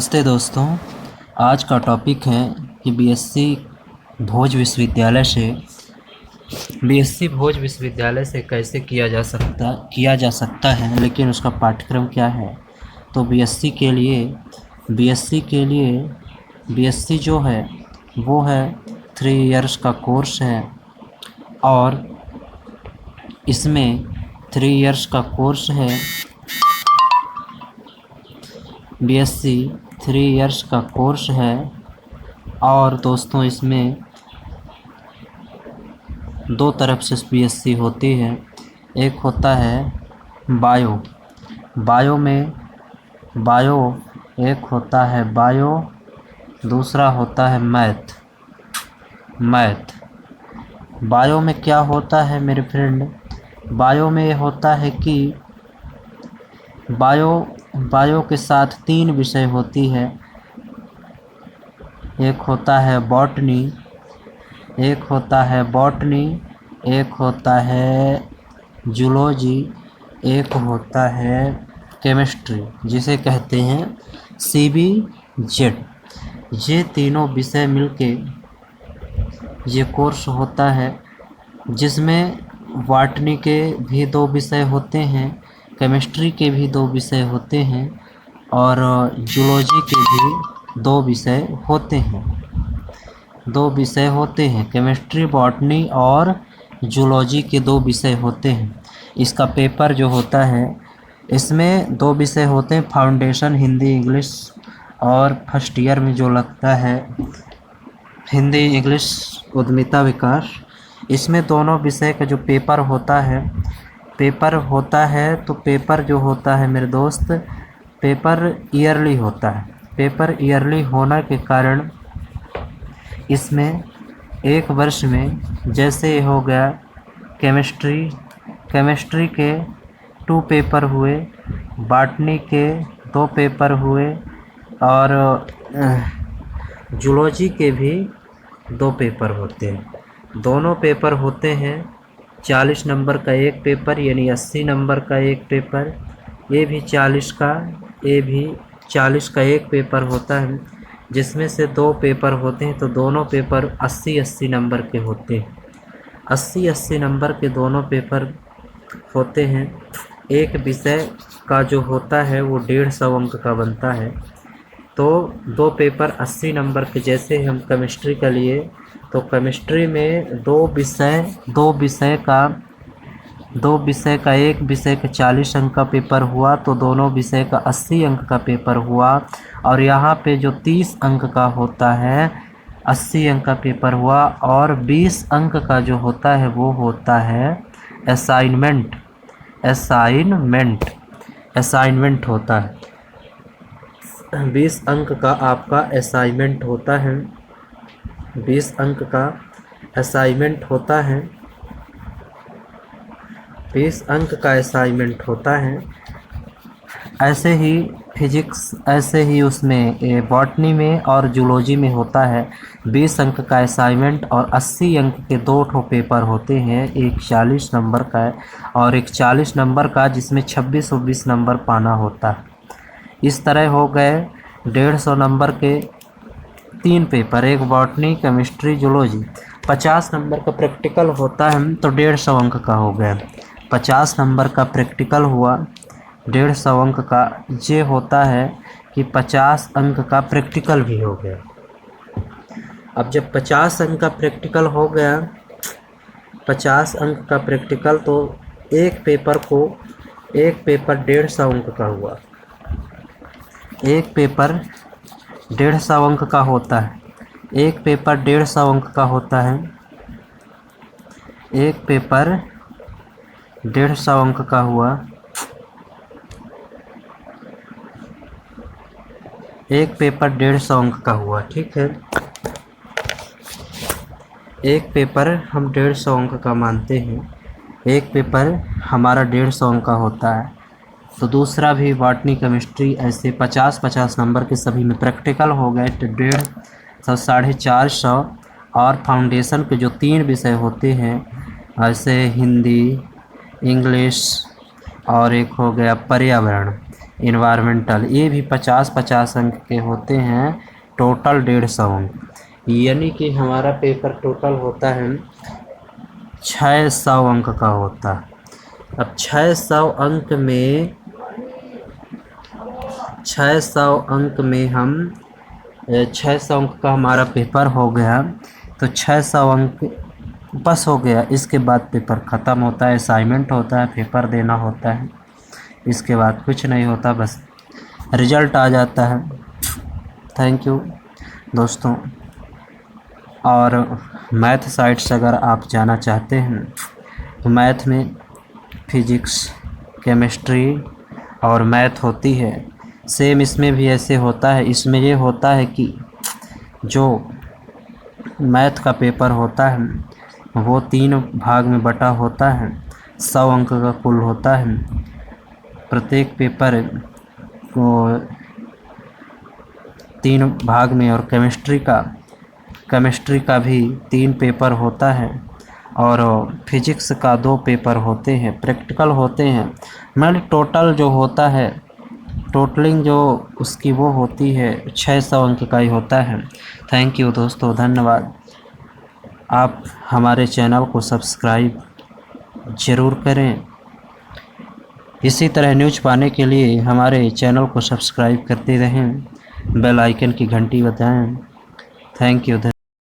नमस्ते दोस्तों। आज का टॉपिक है कि बीएससी भोज विश्वविद्यालय से कैसे किया जा सकता है, लेकिन उसका पाठ्यक्रम क्या है। तो बीएससी जो है वो है 3 इयर्स का कोर्स है, और इसमें 3 इयर्स का कोर्स है। बीएससी 3 इयर्स का कोर्स है, और दोस्तों इसमें 2 तरफ से बीएससी होती है। एक होता है एक होता है बायो, दूसरा होता है मैथ। बायो में क्या होता है मेरे फ्रेंड? बायो में ये होता है कि बायो के साथ 3 विषय होती है। एक होता है बॉटनी, एक होता है जूलॉजी, एक होता है केमिस्ट्री, जिसे कहते हैं CBZ। ये तीनों विषय मिलके ये कोर्स होता है, जिसमें बॉटनी के भी 2 विषय होते हैं, केमिस्ट्री के भी 2 विषय होते हैं, और जूलॉजी के भी 2 विषय होते हैं। केमिस्ट्री, बॉटनी और जूलॉजी के 2 विषय होते हैं। इसका पेपर जो होता है, इसमें 2 विषय होते हैं, फाउंडेशन हिंदी इंग्लिश, और फर्स्ट ईयर में जो लगता है हिंदी इंग्लिश उद्यमिता विकास। इसमें दोनों विषय का जो पेपर होता है तो पेपर जो होता है मेरे दोस्त, पेपर ईयरली होता है। पेपर ईयरली होने के कारण इसमें एक वर्ष में, जैसे हो गया केमिस्ट्री के 2 पेपर हुए, बॉटनी के 2 पेपर हुए, और जूलॉजी के भी 2 पेपर होते हैं। दोनों पेपर होते हैं 40 नंबर का एक पेपर, यानी 80 नंबर का एक पेपर। ये भी 40 का एक पेपर होता है, जिसमें से 2 पेपर होते हैं, तो दोनों पेपर 80-80 नंबर के होते हैं। 80-80 नंबर के दोनों पेपर होते हैं। एक विषय का जो होता है वो 150 अंक का बनता है। तो 2 पेपर 80 नंबर के, जैसे हम केमिस्ट्री का लिए, तो केमिस्ट्री में 2 विषय का एक विषय का 40 अंक का पेपर हुआ, तो दोनों विषय का 80 अंक का पेपर हुआ। और यहाँ पे जो 30 अंक का होता है, 80 अंक का पेपर हुआ, और 20 अंक का जो होता है वो होता है असाइनमेंट होता है। 20 अंक का आपका असाइनमेंट होता है। 20 अंक का असाइनमेंट होता है। 20 अंक का असाइनमेंट होता है। ऐसे ही फिजिक्स, ऐसे ही उसमें बॉटनी में और जूलॉजी में होता है 20 अंक का असाइनमेंट, और 80 अंक के 2 ठो पेपर होते हैं। एक 40 नंबर का है और एक 40 नंबर का, जिसमें 26 और 20 नंबर पाना होता है। इस तरह हो गए 150 नंबर के 3 पेपर, एक बॉटनी, केमिस्ट्री, जूलॉजी। 50 नंबर का प्रैक्टिकल होता है, तो 150 अंक का हो गया। 50 नंबर का प्रैक्टिकल हुआ, 150 अंक का। ये होता है कि 50 अंक का प्रैक्टिकल भी हो गया। अब जब 50 अंक का प्रैक्टिकल हो गया, 50 अंक का प्रैक्टिकल, तो एक पेपर 150 अंक का हुआ। एक पेपर 150 अंक का होता है। एक पेपर 150 अंक का होता है। एक पेपर 150 अंक का हुआ। एक पेपर 150 अंक का हुआ, ठीक है। एक पेपर हम 150 अंक का मानते हैं। एक पेपर हमारा 150 अंक का होता है। तो दूसरा भी बॉटनी, केमिस्ट्री, ऐसे 50-50 नंबर के सभी में प्रैक्टिकल हो गए, तो 150, 450। और फाउंडेशन के जो 3 विषय होते हैं, ऐसे हिंदी, इंग्लिश, और एक हो गया पर्यावरण। इन्वायरमेंटल, ये भी 50-50 अंक के होते हैं, टोटल 150 अंक। यानी कि हमारा पेपर टोटल होता है 600 अंक का होता है। अब 600 अंक में 600 अंक में हम 600 अंक का हमारा पेपर हो गया, तो 600 अंक बस हो गया। इसके बाद पेपर ख़त्म होता है, असाइनमेंट होता है, पेपर देना होता है, इसके बाद कुछ नहीं होता, बस रिज़ल्ट आ जाता है। थैंक यू दोस्तों। और मैथ साइट्स अगर आप जाना चाहते हैं तो मैथ में फिजिक्स, केमिस्ट्री और मैथ होती है, सेम इसमें भी ऐसे होता है। इसमें ये होता है कि जो मैथ का पेपर होता है वो 3 भाग में बटा होता है, 100 अंक का कुल होता है। प्रत्येक पेपर को 3 भाग में, और केमिस्ट्री का भी 3 पेपर होता है, और फिजिक्स का 2 पेपर होते हैं, प्रैक्टिकल होते हैं। मतलब टोटल जो होता है, टोटलिंग जो उसकी वो होती है 600 अंक का ही होता है। थैंक यू दोस्तों, धन्यवाद। आप हमारे चैनल को सब्सक्राइब ज़रूर करें। इसी तरह न्यूज़ पाने के लिए हमारे चैनल को सब्सक्राइब करते रहें, बेल आइकन की घंटी बजाएं। Thank you.